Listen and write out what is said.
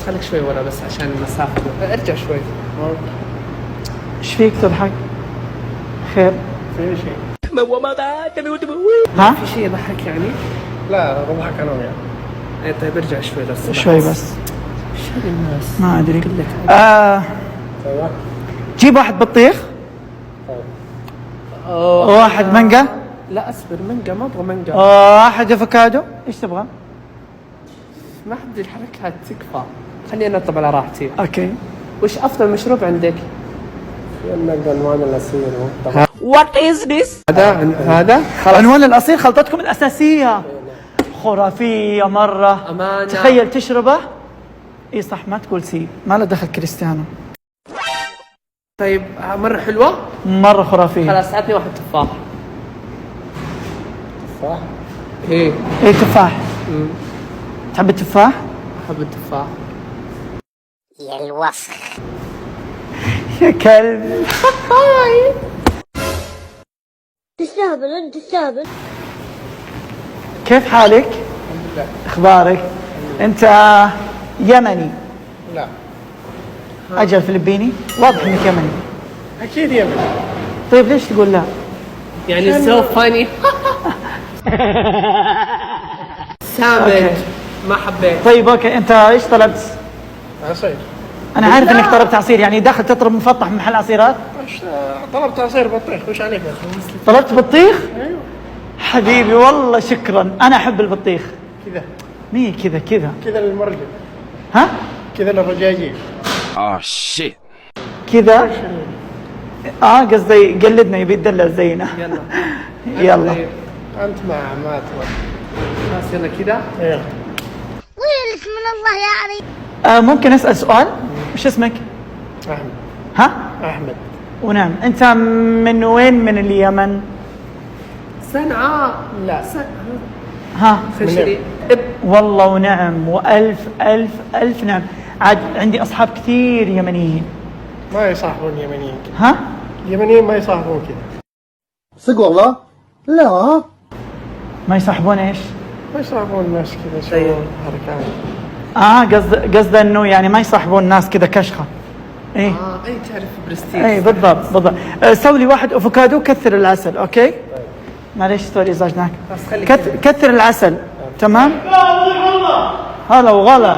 خليك شوي ورا بس عشان المسافة. ارجع شوي. ايش فيك تضحك؟ خير؟ في شيء. ها؟ في شيء يضحك يعني؟ لا بضحك انا وياه. ايه طيب ارجع شوي بس. شوي بس. ايش هذه الناس؟ ما ادري. ايوه. جيب واحد بطيخ، واحد مانجا، لا اصبر، مانجا ما ابغى مانجا. واحد افوكادو. ايش تبغى؟ ما حد الحركات تكفى. خليني انطب على راحتي. اوكي. وش افضل مشروب عندك؟ في عندك عنوان الأسير وات از ذس؟ هذا خلاص. عنوان الأصيل خلطتكم الأساسية خرافية مرة. أمانة. تخيل تشربه. اي صح، ما تقول سي، ما له دخل كريستيانو. طيب مرة حلوة؟ مرة خرافية. خلاص عطني واحد تفاح. صح؟ ايه ايه تفاح. تحب التفاح؟ احب التفاح. يا الوسخ. يا كلب. تستهبل انت تستهبل. كيف حالك؟ الحمد لله. اخبارك؟ انت يمني؟ لا اجل فلبيني؟ واضح انك يمني. اكيد يا ابني. طيب ليش تقول لا؟ يعني سو فاني. سامج. ما حبيت. طيب اوكي، انت ايش طلبت؟ عصير. انا عارف انك طلبت عصير، يعني داخل تطلب مفطح من محل عصيرات؟ طلبت عصير بطيخ، وش عليك بس؟ طلبت بطيخ؟ ايوه حبيبي والله شكرا، انا احب البطيخ. كذا مين كذا كذا؟ كذا للمرجل، ها؟ كذا للرجاجيل. كذا؟ قصدي يقلدنا، يبي يدلع زينا. يلا. يلا. طيب. انت مع عمات. خلاص يلا كذا. ايوه. ويلك من الله يا عري. ممكن اسال سؤال؟ وش اسمك؟ احمد. ها؟ احمد. ونعم، انت من وين من اليمن؟ صنعاء. لا ها؟ خشري. والله ونعم، والف الف الف نعم. عاد عندي اصحاب كثير يمنيين. ما يصاحبون يمنيين كذا. ها؟ اليمنيين ما يصاحبون كذا. صدق والله؟ لا ما يصاحبون ايش؟ ما يصاحبون الناس كذا طيب. يسوون حركات. قصد انه يعني ما يصاحبون ناس كذا كشخه. ايه اي تعرف برستيج. ايه بالضبط بالضبط. سوي لي واحد افوكادو، كثر العسل. اوكي؟ معليش سوري ازعجناك. بس خليك كثر العسل. تمام؟ هلا وغلا.